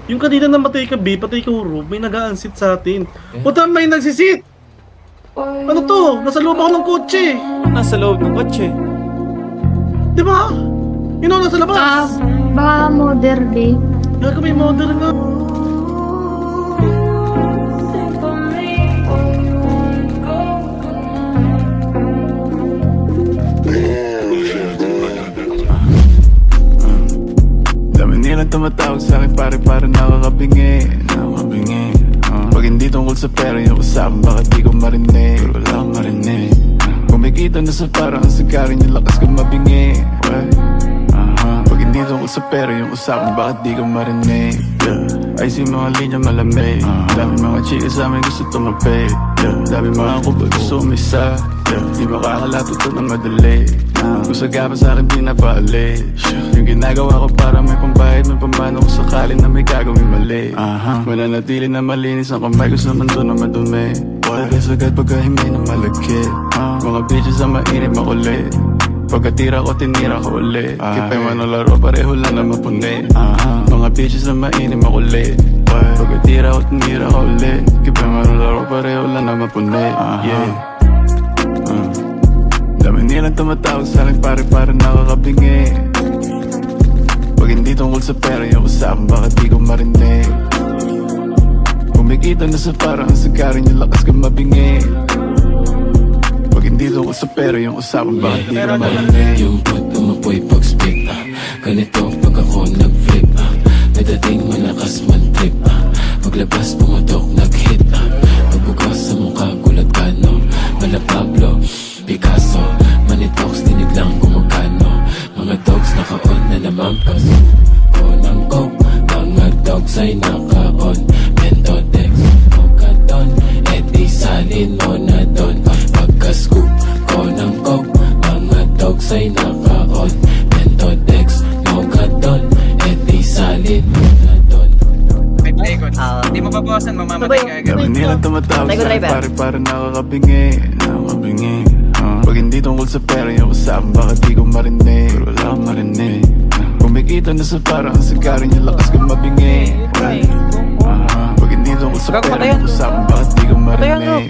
Yung kanina namatay ka, B, patay ka, Uro. May nag-a-unsit sa atin. Puta, may nagsisit! Ano to? Nasa loob ako ng kotse. Nasa loob ng kotse. Di ba? Yun o, nasa labas. Baka modern day. Gaga, may modern nga. Dami nilang tumatawag sa'kin pare nakakabingi. Pag hindi tungkol sa pera yung usapan, bakit di ko marinig? Pero wala akong marinig. Kumikita na sa parang ang sagarin yung lakas ko mabingi. Pag hindi tungkol sa pera yung usapan, bakit di ko marinig? Ay si mga linya malamig. Dami mga chika sa amin gusto tumapit. Dami mga kubag gusto umisa. Di makakalato to na madali. Kung sagapan sa'kin di napaalis. Yung ginagawa ko para may pambayad, may pambano kung sakali na may gagawin mali. Mananatili na malinis ang kamay ko sa mundo na madumi. Okay sagad pagkahimay na malagkit. Mga bitches ang mainit makulit. Pagkatira ko, tinira ko ulit. Kipay man ang laro, pareho lang na mapuni. Mga bitches na mainit makulit. Pagkatira ko, tinira ko ulit. Kipay man ang laro, pareho lang na mapuni. Dami nilang tumatawag sa'kin pare nakakabingi. Pag hindi tungkol sa pera yung usapan, bakit di ko marinig? Kumikita na sa parang ang sagarin yung lakas ko mabingi. Pag hindi tungkol sa pera yung usapan, bakit di ko marinig? Yung pag umapoy pag-speak ganito pag ako nag-flip may dating malakas man-trip paglabas pumutok nag-hit pagbukas sa mukha gulat ka no Mala Pablo, Picasso Manitox, dinig lang gumagano mga dogs naka-on na namampas Konang coke, mga dogs ay naka-on Mentodex, Mogadon Edi salin mo na don pagka-scoop Konang coke, mga dogs ay naka-on Mentodex, Mogadon Edi salin mo na don May playgon. Hindi mo babawasan, mamamatay ka agad. Dami nilang tumatawag Tayo, sa'kin driver. pare nakakabingi. Pag hindi tungkol sa pera yung usapan, bakit di ko marinig? Pero wala akong marinig. Kumikita na sa parang ang sagarin yung lakas ko mabingi. Pag hindi tungkol sa pera yung usapan, bakit di ko marinig?